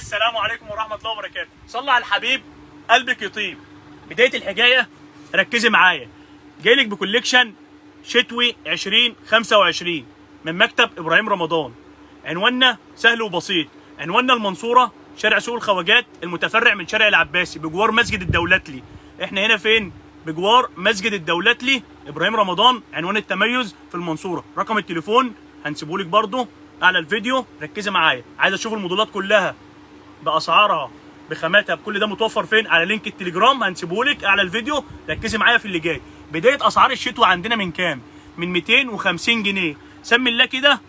السلام عليكم ورحمه الله وبركاته. صلى على الحبيب قلبك يطيب. بدايه الحكايه ركزي معايا، جايلك بكوليكشن شتوي 2025 من مكتب ابراهيم رمضان. عنواننا سهل وبسيط، عنواننا المنصوره، شارع سوق الخواجات المتفرع من شارع العباسي بجوار مسجد الدولتلي. احنا هنا فين؟ بجوار مسجد الدولتلي. ابراهيم رمضان، عنوان التميز في المنصوره. رقم التليفون هنسيبهولك برضه على الفيديو. ركزي معايا، عايز اشوف الموديلات كلها باسعارها بخاماتها بكل ده متوفر فين؟ على لينك التليجرام هنسيبهولك على الفيديو. ركزي معايا في اللي جاي. بدايه اسعار الشتوى عندنا من كام؟ من 250 جنيه. سمي الله كده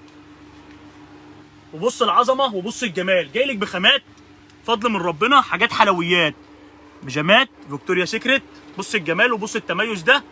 وبص العظمه وبص الجمال. جايلك بخامات فضل من ربنا، حاجات حلويات، بيجامات فيكتوريا سيكريت. بص الجمال وبص التميز ده.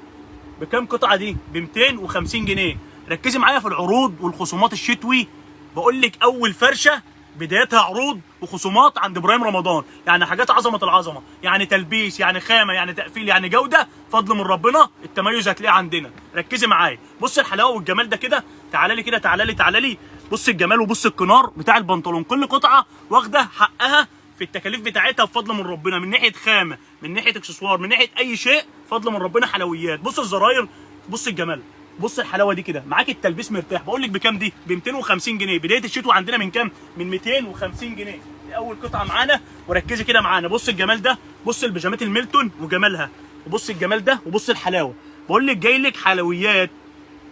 بكام قطعه دي؟ ب 250 جنيه. ركزي معايا في العروض والخصومات الشتوي. بقول لك اول فرشه بدايتها عروض وخصومات عند ابراهيم رمضان، يعني حاجات عظمه العظمه، يعني تلبيس، يعني خامه، يعني تقفيل، يعني جوده، فضل من ربنا. التميز هتلاقيه عندنا. ركزي معايا، بص الحلاوه والجمال ده كده. تعالى لي كده، تعالى لي. بص الجمال وبص الكنار بتاع البنطلون. كل قطعه واخده حقها في التكاليف بتاعتها بفضل من ربنا، من ناحيه خامه، من ناحيه اكسسوار، من ناحيه اي شيء، فضل من ربنا. حلويات. بص الزراير، بص الجمال، بص الحلاوه دي كده. معاك التلبيس مرتاح. بقول لك بكام دي؟ ب 250 جنيه. بدايه الشتوى عندنا من كام؟ من 250 جنيه. دي اول قطعه معانا. وركزي كده معانا، بص الجمال ده. بص البيجامات الميلتون وجمالها، وبص الجمال ده وبص الحلاوه. بقول لك جاي لك حلويات،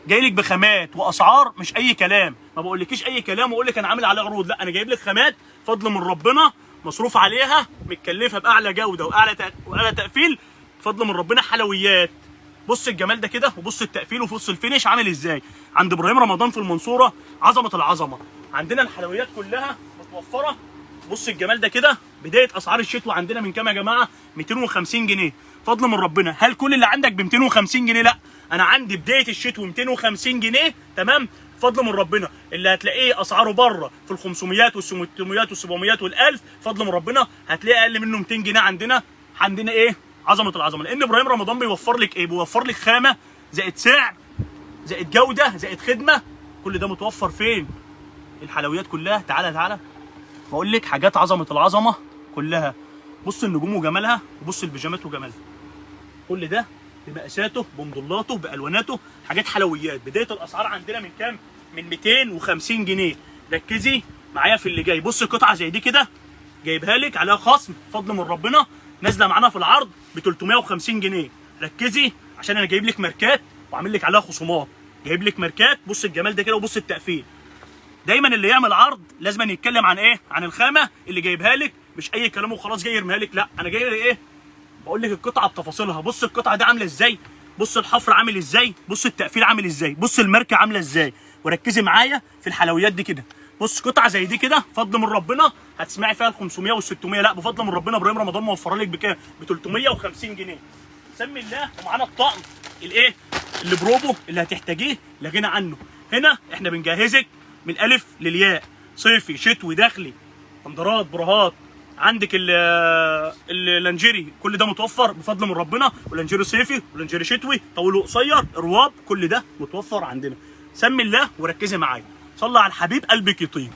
جاي لك بخامات واسعار مش اي كلام. ما بقولكيش اي كلام واقول لك انا عامل عليه عروض، لا، انا جايب لك خامات فضل من ربنا، مصروف عليها، متكلفه باعلى جوده واعلى تقفيل، فضل من ربنا. حلويات. بص الجمال ده كده وبص التقفيل وبص الفينش عامل ازاي. عند ابراهيم رمضان في المنصوره عظمه العظمه. عندنا الحلويات كلها متوفره. بص الجمال ده كده. بدايه اسعار الشتوى عندنا من كام يا جماعه؟ 250 جنيه فضل من ربنا. هل كل اللي عندك ب 250 جنيه؟ لا، انا عندي بدايه الشتوى 250 جنيه تمام، فضل من ربنا. اللي هتلاقيه اسعاره بره في ال 500 وال 600 وال 700 وال 1000 فضل من ربنا، هتلاقي اقل منه 200 جنيه عندنا ايه؟ عظمه العظمه. لان ابراهيم رمضان بيوفر لك ايه؟ بيوفر لك خامه زائد سعر زائد جوده زائد خدمه. كل ده متوفر فين؟ الحلويات كلها. تعالى بقول لك حاجات عظمه العظمه كلها. بص النجوم وجمالها وبص البيجامات وجمالها. كل ده بمقاساته بمضلاته بالواناته، حاجات حلويات. بدايه الاسعار عندنا من كام؟ من 250 جنيه. ركزي معايا في اللي جاي. بص قطعه زي دي كده جايبها لك عليها خصم فضل من ربنا، نازله معانا في العرض ب 350 جنيه. ركزي عشان انا جايب لك ماركات وعامل لك عليها خصومات. جايب لك ماركات. بص الجمال ده كده وبص التقفيل. دايما اللي يعمل عرض لازم يتكلم عن ايه؟ عن الخامه اللي جايبها لك، مش اي كلام وخلاص جاي يرميها لك. لا، انا جاي ايه؟ بقول لك القطعه بتفاصيلها. بص القطعه دي عامله ازاي، بص الحفر عامل ازاي، بص التقفيل عامل ازاي، بص الماركه عامله ازاي. وركزي معايا في الحلويات دي كده. بص قطعه زي دي كده فضل من ربنا هتسمعي فيها ال 500 وال 600، لا، بفضل من ربنا ابراهيم رمضان موفر لك بكام؟ ب 350 جنيه. سمي الله. ومعانا الطقم الايه؟ اللي بروبو اللي هتحتاجيه لا غنى عنه. هنا احنا بنجهزك من الالف للياء، صيفي شتوي داخلي، اندرات براهات. عندك اللانجيري كل ده متوفر بفضل من ربنا، ولانجيري صيفي ولانجيري شتوي، طويل وقصير، رواب، كل ده متوفر عندنا. سمي الله وركزي معايا. صلى على الحبيب قلبك يطيب.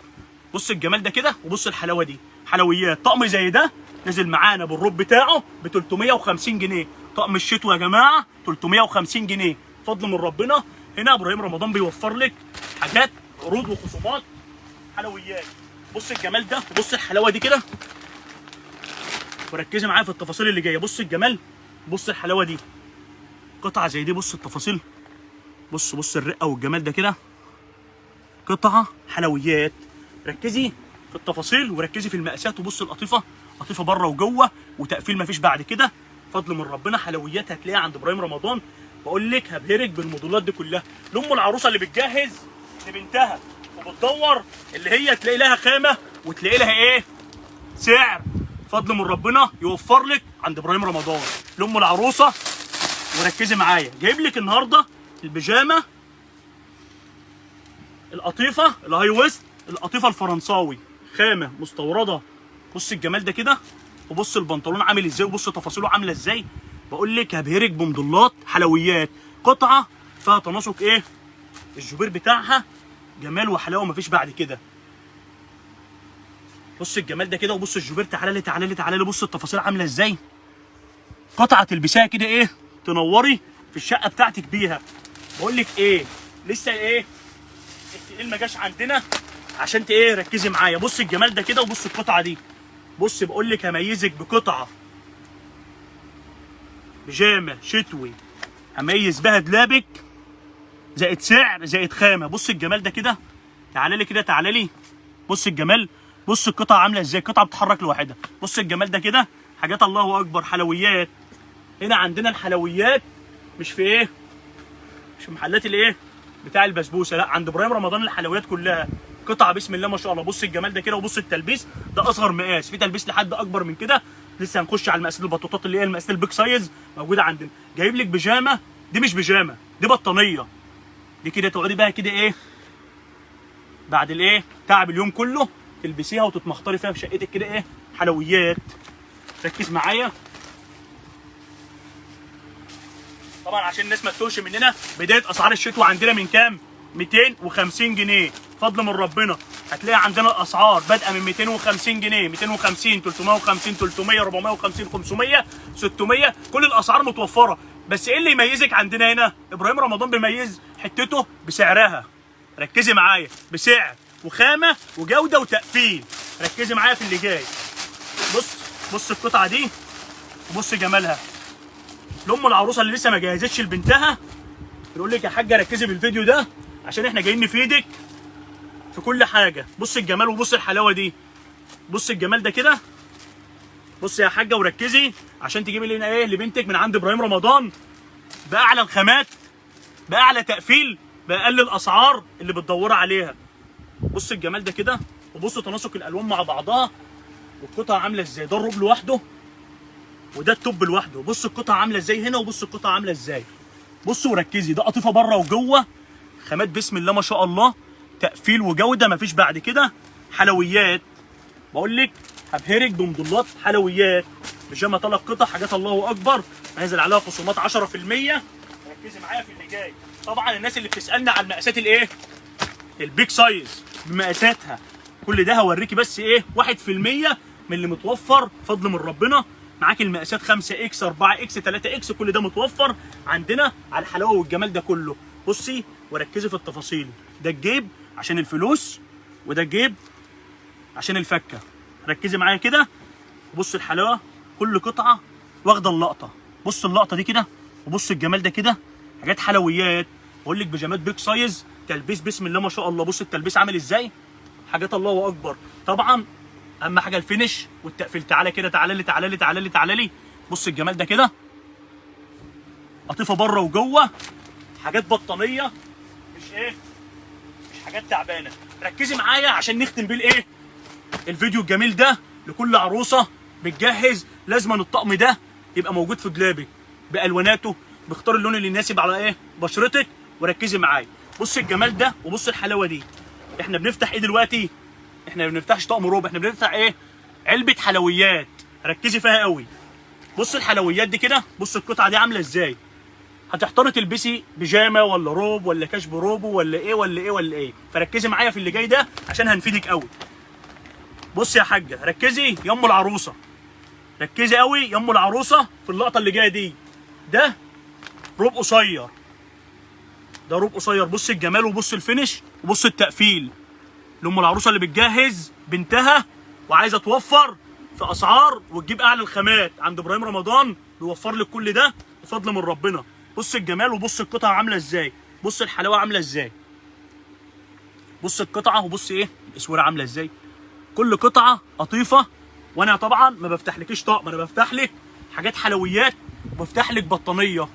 بص الجمال ده كده وبص الحلاوه دي. حلويات. طقم زي ده نازل معانا بالروب بتاعه ب 350 جنيه. طقم الشتوى يا جماعه 350 جنيه فضل من ربنا. هنا ابراهيم رمضان بيوفر لك حاجات عروض وخصومات حلويات. بص الجمال ده وبص الحلاوه دي كده. وركزي معايا في التفاصيل اللي جايه. بص الجمال، بص الحلاوه دي. قطعه زي دي بص التفاصيل. بص الرقه والجمال ده كده. قطعه حلويات. ركزي في التفاصيل وركزي في المقاسات وبص القطيفه. قطيفه بره وجوه وتقفيل مفيش بعد كده فضل من ربنا. حلويات هتلاقيها عند ابراهيم رمضان. بقول لك هبهرك بالموديلات دي كلها. لام العروسه اللي بتجهز لبنتها وبتدور اللي هي تلاقي لها خامه وتلاقي لها ايه؟ سعر، فضل من ربنا يوفر لك عند ابراهيم رمضان. لام العروسه. وركزي معايا، جايب لك النهارده البيجامه القطيفه الهاي ويست، القطيفه الفرنساوي، خامه مستورده. بص الجمال ده كده وبص البنطلون عامل ازاي وبص تفاصيله عامله ازاي. بقول لك هبهرك بمضلات حلويات. قطعه فيها تناسق ايه؟ الجوبير بتاعها جمال وحلاوه مفيش بعد كده. بص الجمال ده كده، وبص الجوبير، تعالى لي تعالى لي تعالى لي، بص التفاصيل عامله ازاي. قطعه تلبسيها كده ايه، تنوري في الشقه بتاعتك بيها. بقول لك ايه، لسه ايه التقيل ما جاش عندنا عشان ايه، ركزي معايا. بص الجمال ده كده، وبص القطعه دي. بص بقول لك هميزك بقطعه بيجامه شتوي، هميز بها دلابك، زائد سعر زائد خامه. بص الجمال ده كده، تعالى لي كده تعالى لي. بص الجمال، بص القطعه عامله ازاي، قطعه بتتحرك لوحدها. بص الجمال ده كده، حاجات الله اكبر، حلويات. هنا عندنا الحلويات مش في ايه، مش في محلات الايه بتاع البسبوسه، لا، عند ابراهيم رمضان الحلويات كلها قطعه بسم الله ما شاء الله. بص الجمال ده كده، وبص التلبيس ده اصغر مقاس، في تلبيس لحد اكبر من كده. لسه هنخش على المقاسات البطاطات اللي هي المقاسات البيك سايز موجوده عندنا. جايب لك بيجامه، دي مش بيجامه، دي بطانيه. دي كده تقعدي بقى كده ايه، بعد الايه تعب اليوم كله، تلبسيها وتتمخطري فيها في شقتك كده ايه، حلويات. ركز معايا طبعا عشان الناس ما تتوهش مننا. بدايه اسعار الشتوى عندنا من كام؟ 250 جنيه فضل من ربنا. هتلاقي عندنا الاسعار بادئه من 250 جنيه، 250 350 300 450 500 600، كل الاسعار متوفره. بس ايه اللي يميزك عندنا هنا؟ ابراهيم رمضان بيميز حتته بسعرها. ركزي معايا، بسعر وخامه وجوده وتقفيل. ركزي معايا في اللي جاي. بص القطعه دي، وبص جمالها. لام العروسه اللي لسه ما جهزتش لبنتها تقول لك يا حاجه ركزي في الفيديو ده عشان احنا جايين نفيدك في كل حاجه. بص الجمال وبص الحلاوه دي. بص الجمال ده كده. بص يا حاجه وركزي عشان تجيبي لنا ايه لبنتك من عند ابراهيم رمضان، باعلى الخامات، باعلى تقفيل، باقل الاسعار اللي بتدوري عليها. بص الجمال ده كده، وبص تناسق الالوان مع بعضها، والقطعه عامله ازاي. ده الروب لوحده وده التوب لوحده. بص القطعه عامله ازاي هنا، وبص القطعه عامله ازاي. بص وركزي، ده قطيفه بره وجوه، خامات بسم الله ما شاء الله، تقفيل وجوده مفيش بعد كده. حلويات، بقول لك هبهرك بمضلات حلويات. بيجامه 3 قطع، حاجات الله اكبر، نازل عليها خصومات 10%. ركزي معايا في اللي جاي. طبعا الناس اللي بتسالنا على المقاسات الايه، البيك سايز بمقاساتها، كل ده هوريكي بس ايه 1% من اللي متوفر فضل من ربنا. معاك المقاسات 5 اكس 4 اكس 3 اكس، كل ده متوفر عندنا على الحلاوه والجمال ده كله. بصي وركزي في التفاصيل. ده الجيب عشان الفلوس، وده الجيب عشان الفكه. ركزي معايا كده، وبص الحلاوه، كل قطعه واخده اللقطه. بص اللقطه دي كده، وبص الجمال ده كده، حاجات حلويات. بقول لك بيجامات بيك سايز، تلبيس بسم الله ما شاء الله. بص التلبيس عامل ازاي، حاجات الله اكبر. طبعا اهم حاجه الفينش والتقفيل. تعالى كده تعالى لي تعالى لي تعالى لي تعالى لي. بص الجمال ده كده، قطيفه بره وجوه، حاجات بطانيه، مش ايه، مش حاجات تعبانه. ركزي معايا عشان نختم بيه الايه الفيديو الجميل ده. لكل عروسه بتجهز لازم الطقم ده يبقى موجود في دولابك بالواناته. بختار اللون اللي يناسب على ايه بشرتك. وركزي معايا، بص الجمال ده وبص الحلاوه دي. احنا بنفتح ايه دلوقتي؟ احنا ما بنفتحش طقم روب، احنا بنفتح ايه، علبه حلويات. ركزي فيها قوي. بص الحلويات دي كده، بص القطعه دي عامله ازاي. هتحتاري تلبسي بيجامه ولا روب ولا كشف روبو ولا ايه ولا ايه ولا ايه. فركزي معايا في اللي جاي ده عشان هنفيدك قوي. بص يا حاجه ركزي يا ام العروسه، ركزي قوي يا ام العروسه في اللقطه اللي جايه دي. ده روب قصير، ده روب قصير. بص الجمال وبص الفينش وبص التقفيل. لام العروسه اللي بتجهز بنتها وعايزه توفر في اسعار وتجيب اعلى الخامات، عند ابراهيم رمضان بيوفر لك كل ده بفضل من ربنا. بص الجمال وبص القطعه عامله ازاي، بص الحلاوه عامله ازاي. بص القطعه وبص ايه الاسوره عامله ازاي. كل قطعه قطيفه. وانا طبعا ما بفتحلكيش طقم، انا بفتح لك حاجات حلويات وبفتح لك بطانيه.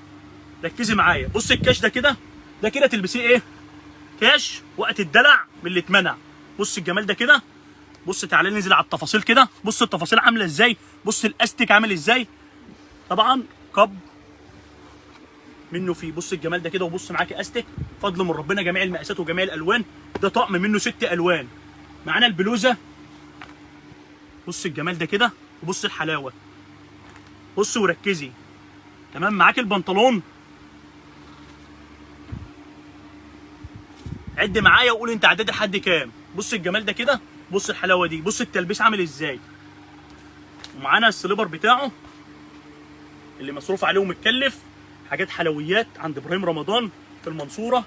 ركزي معايا. بص الكاش ده كده، ده كده تلبسيه ايه، كاش وقت الدلع من اللي اتمنع. بص الجمال ده كده. بص تعالى ننزل على التفاصيل كده. بص التفاصيل عامله ازاي، بص الاستيك عامل ازاي. طبعا كب منه فيه. بص الجمال ده كده، وبص معاكي استيك فضل من ربنا، جميع المقاسات وجميع الالوان. ده طقم منه 6 الوان. معانا البلوزه، بص الجمال ده كده وبص الحلاوه. بص وركزي تمام. معاك البنطلون، عد معايا وقول انت عديت لحد كام. بص الجمال ده كده، بص الحلاوه دي، بص التلبيس عامل ازاي. ومعانا السليبر بتاعه اللي مصروف عليه ومتكلف. حاجات حلويات عند ابراهيم رمضان في المنصوره.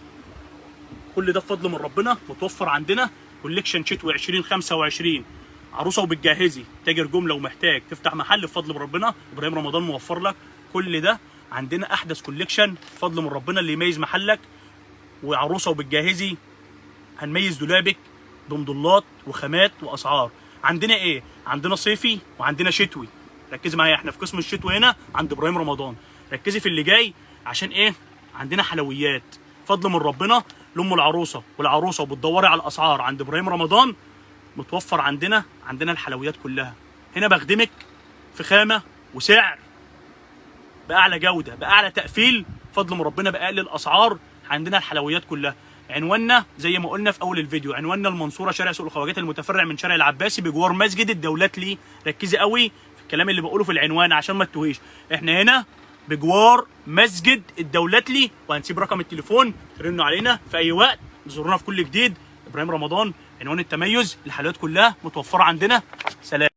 كل ده بفضل من ربنا متوفر عندنا. كوليكشن شتوي 2025 عروسه وبتجهزي، تاجر جمله ومحتاج تفتح محل بفضل من ربنا ابراهيم رمضان موفر لك كل ده. عندنا احدث كوليكشن بفضل من ربنا اللي يميز محلك. وعروسه وبتجهزي هنميز دولابك بمضلات وخامات واسعار. عندنا ايه؟ عندنا صيفي وعندنا شتوي. ركزي معايا، احنا في قسم الشتوي هنا عند ابراهيم رمضان. ركزي في اللي جاي عشان ايه؟ عندنا حلويات فضل من ربنا لام العروسه والعروسه، وبتدوري على الاسعار عند ابراهيم رمضان متوفر عندنا الحلويات كلها. هنا بخدمك في خامه وسعر باعلى جوده باعلى تقفيل فضل من ربنا باقل الاسعار. عندنا الحلويات كلها. عنواننا زي ما قلنا في اول الفيديو، عنواننا المنصوره، شارع سوق الخواجات المتفرع من شارع العباسي بجوار مسجد الدولاتلي. ركزي قوي في الكلام اللي بقوله في العنوان عشان ما تتوهيش. احنا هنا بجوار مسجد الدولاتلي، وهنسيب رقم التليفون ترنوا علينا في اي وقت. زورونا في كل جديد. ابراهيم رمضان، عنوان التميز، الحلويات كلها متوفره عندنا. سلام.